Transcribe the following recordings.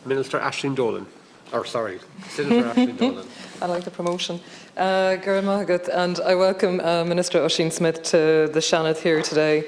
Minister Aisling Dolan. Senator Aisling Dolan. I like the promotion. Garen Mahagat, and I welcome Minister Oisin Smith to the Shannon here today.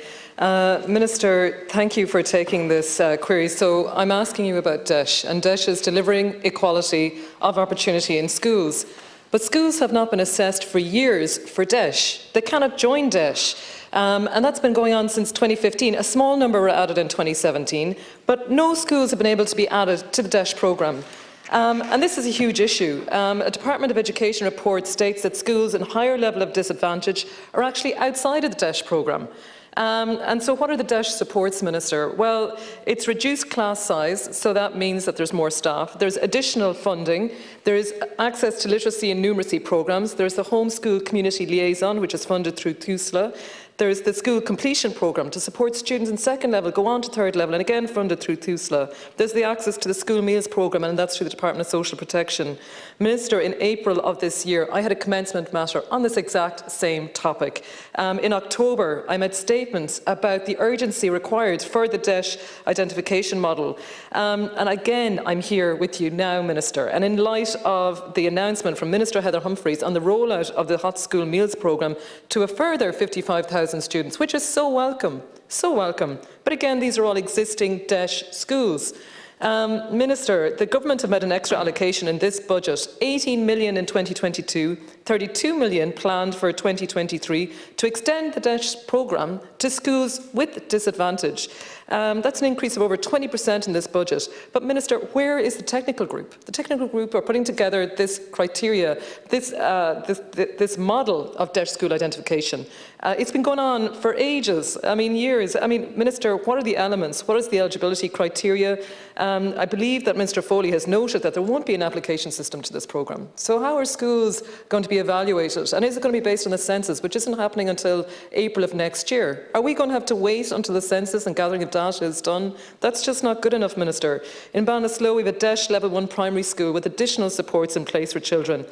Minister, thank you for taking this query. So I'm asking you about DEIS, and DEIS is delivering equality of opportunity in schools. But schools have not been assessed for years for DEIS. They cannot join DEIS. And that's been going on since 2015. A small number were added in 2017, but no schools have been able to be added to the DEIS programme. And this is a huge issue. A Department of Education report states that schools in higher level of disadvantage are actually outside of the DEIS programme. And so what are the DEIS supports, Minister? Well, it's reduced class size, so that means that there's more staff. There's additional funding. There's access to literacy and numeracy programmes. There's the Homeschool Community Liaison, which is funded through TUSLA. There's the school completion programme to support students in second level, go on to third level, and again funded through TUSLA. There's the access to the school meals programme, and that's through the Department of Social Protection. Minister, in April of this year, I had a commencement matter on this exact same topic. In October, I made statements about the urgency required for the DEIS identification model. And again, I'm here with you now, Minister. And in light of the announcement from Minister Heather Humphreys on the rollout of the Hot School Meals programme to a further 55,000 students, which is so welcome, so welcome. But again, these are all existing DEIS schools. Minister, the government have made an extra allocation in this budget, 18 million in 2022, 32 million planned for 2023 to extend the DEIS programme to schools with disadvantage. That's an increase of over 20% in this budget. But Minister, where is the technical group? The technical group are putting together this criteria, this model of DEIS school identification. It's been going on for ages, years. Minister, what are the elements? What is the eligibility criteria? I believe that Minister Foley has noted that there won't be an application system to this programme. So how are schools going to be evaluated? And is it going to be based on the census, which isn't happening until April of next year? Are we going to have to wait until the census and gathering of data is done? That's just not good enough, Minister. In Ballinasloe, we have a DEIS Level 1 primary school with additional supports in place for children.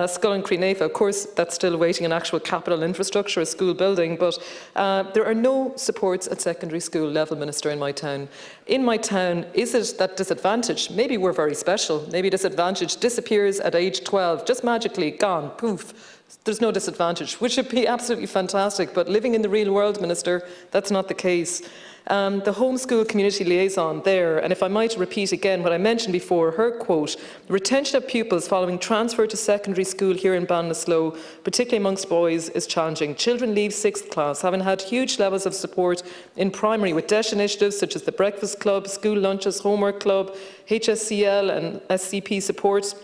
Scull and Creenafa, of course, that's still awaiting an actual capital infrastructure, a school building, but there are no supports at secondary school level, Minister, in my town. In my town, is it that disadvantage? Maybe we're very special. Maybe disadvantage disappears at age 12, just magically, gone, poof. There's no disadvantage, which would be absolutely fantastic, but living in the real world, Minister, that's not the case. The Homeschool Community Liaison there, and if I might repeat again what I mentioned before, her quote, retention of pupils following transfer to secondary school here in Ballinasloe, particularly amongst boys, is challenging. Children leave 6th class, having had huge levels of support in primary with DEIS initiatives such as the Breakfast Club, school lunches, homework club, HSCL and SCP support,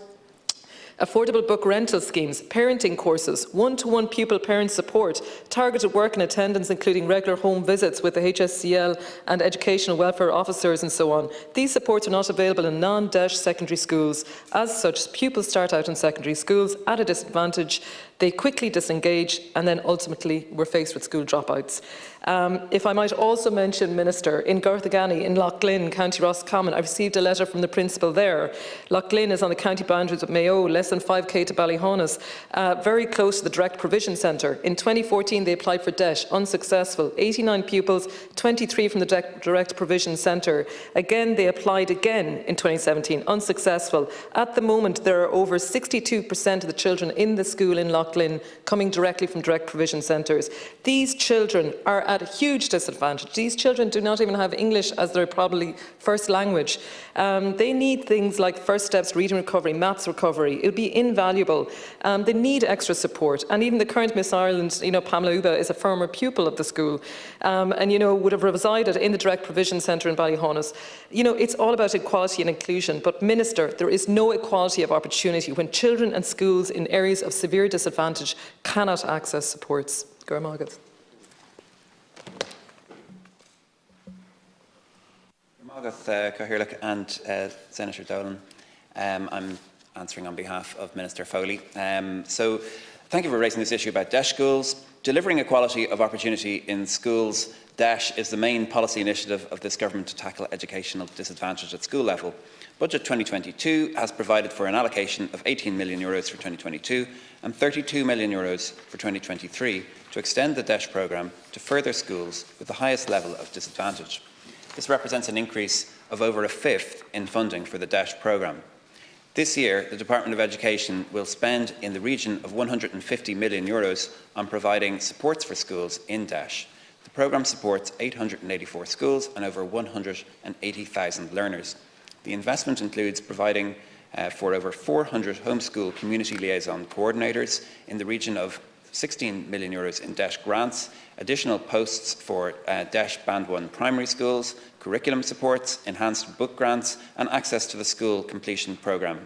affordable book rental schemes, parenting courses, one-to-one pupil-parent support, targeted work and attendance including regular home visits with the HSCL and educational welfare officers and so on. These supports are not available in non-DEIS secondary schools. As such, pupils start out in secondary schools at a disadvantage, they quickly disengage and then ultimately we're faced with school dropouts. If I might also mention, Minister, in Garthagani, in Loughlin, County Roscommon, I received a letter from the principal there. Loughlin is on the county boundaries with Mayo, less than 5k to Ballyhonus, very close to the Direct Provision Centre. In 2014, they applied for DEIS, unsuccessful. 89 pupils, 23 from the Direct Provision Centre. Again, they applied again in 2017, unsuccessful. At the moment, there are over 62% of the children in the school in Loughlin coming directly from Direct Provision Centres. These children are at a huge disadvantage. These children do not even have English as their probably first language. They need things like first steps, reading recovery, maths recovery. It would be invaluable. They need extra support. And even the current Miss Ireland, Pamela Uba, is a former pupil of the school and, would have resided in the Direct Provision Centre in Ballyhonus. It's all about equality and inclusion. But, Minister, there is no equality of opportunity when children and schools in areas of severe disadvantage cannot access supports. Gura Magat. And Senator Dolan. I'm answering on behalf of Minister Foley. So thank you for raising this issue about DEIS schools. Delivering equality of opportunity in schools, DEIS is the main policy initiative of this government to tackle educational disadvantage at school level. Budget 2022 has provided for an allocation of €18 million for 2022 and €32 million for 2023 to extend the DEIS programme to further schools with the highest level of disadvantage. This represents an increase of over a fifth in funding for the DESH programme. This year, the Department of Education will spend in the region of €150 million on providing supports for schools in DESH. The programme supports 884 schools and over 180,000 learners. The investment includes providing for over 400 homeschool community liaison coordinators in the region of €16 million in DESH grants, additional posts for DESH Band 1 primary schools, curriculum supports, enhanced book grants and access to the school completion programme.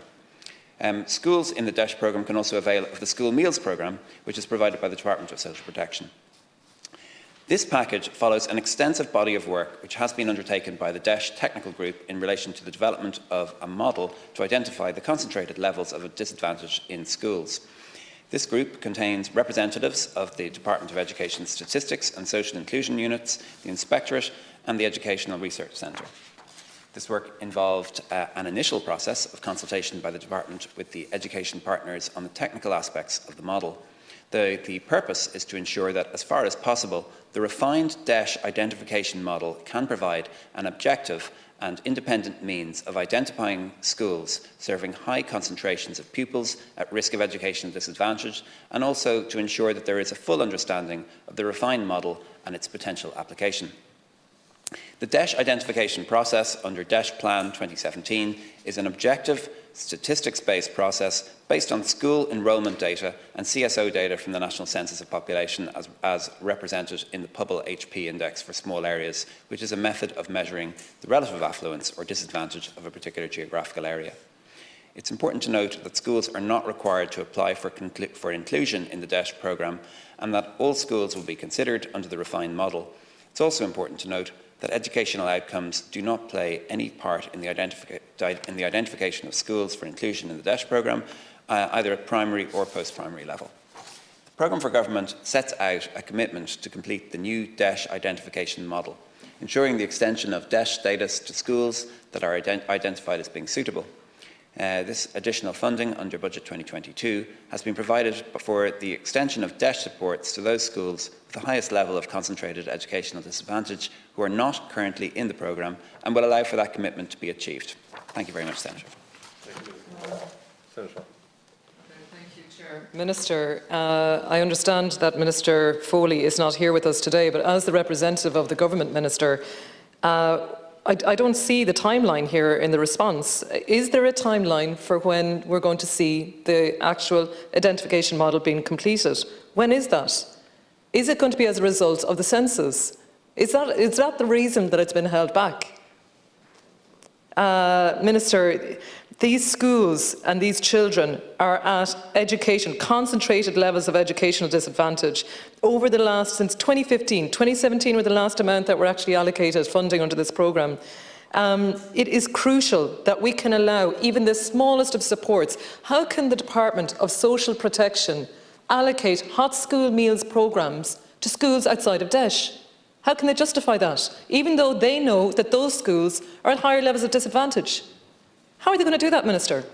Schools in the DESH programme can also avail of the school meals programme, which is provided by the Department of Social Protection. This package follows an extensive body of work which has been undertaken by the DESH Technical Group in relation to the development of a model to identify the concentrated levels of disadvantage in schools. This group contains representatives of the Department of Education Statistics and Social Inclusion Units, the Inspectorate and the Educational Research Centre. This work involved an initial process of consultation by the Department with the education partners on the technical aspects of the model. The purpose is to ensure that, as far as possible, the refined DESH identification model can provide an objective and independent means of identifying schools serving high concentrations of pupils at risk of educational disadvantage, and also to ensure that there is a full understanding of the refined model and its potential application. The DESH identification process under DESH Plan 2017 is an objective, statistics-based process based on school enrolment data and CSO data from the National Census of Population as represented in the Pobl HP Index for small areas, which is a method of measuring the relative affluence or disadvantage of a particular geographical area. It's important to note that schools are not required to apply for inclusion in the DESH programme and that all schools will be considered under the refined model. It's also important to note that educational outcomes do not play any part in the identification of schools for inclusion in the DESH programme, either at primary or post-primary level. The programme for government sets out a commitment to complete the new DESH identification model, ensuring the extension of DESH status to schools that are identified as being suitable. This additional funding under Budget 2022 has been provided for the extension of DESH supports to those schools with the highest level of concentrated educational disadvantage who are not currently in the programme and will allow for that commitment to be achieved. Thank you very much, Senator. Thank you, Senator. Thank you, Chair. Minister, I understand that Minister Foley is not here with us today, but as the representative of the Government Minister, I don't see the timeline here in the response. Is there a timeline for when we're going to see the actual identification model being completed? When is that? Is it going to be as a result of the census? Is that the reason that it's been held back? Minister, these schools and these children are at concentrated levels of educational disadvantage over the last, since 2015, 2017 were the last amount that were actually allocated funding under this programme. It is crucial that we can allow even the smallest of supports. How can the Department of Social Protection allocate hot school meals programmes to schools outside of DESH? How can they justify that, even though they know that those schools are at higher levels of disadvantage? How are they going to do that, Minister?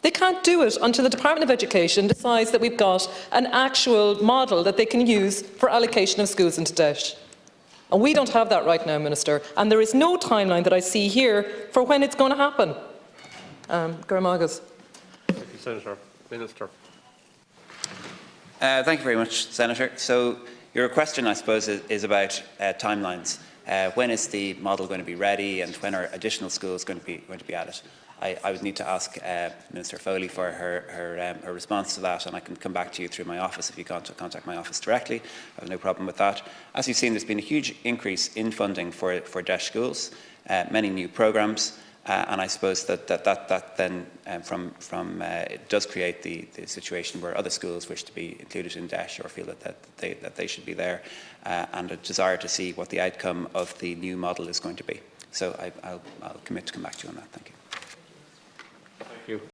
They can't do it until the Department of Education decides that we've got an actual model that they can use for allocation of schools into DESH. And we don't have that right now, Minister, and there is no timeline that I see here for when it's going to happen. Garamagas. Thank you, Senator. Minister. Thank you very much, Senator. So your question, I suppose, is about timelines. When is the model going to be ready and when are additional schools going to be added? I would need to ask Minister Foley for her response to that, and I can come back to you through my office if you contact my office directly. I have no problem with that. As you've seen, there's been a huge increase in funding for DESH schools, many new programmes, and I suppose that then it does create the situation where other schools wish to be included in DESH or feel that they should be there, and a desire to see what the outcome of the new model is going to be. So I'll commit to come back to you on that. Thank you. Thank you.